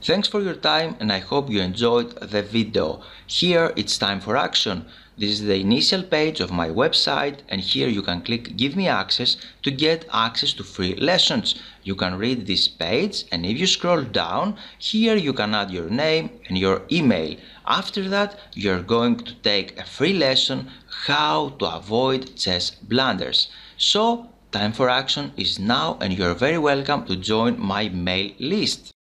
Thanks for your time and I hope you enjoyed the video. Here it's time for action. This is the initial page of my website and here you can click Give me access to get access to free lessons. You can read this page and if you scroll down, here you can add your name and your email. After that, you're going to take a free lesson how to avoid chess blunders. So, time for action is now and you're very welcome to join my mail list.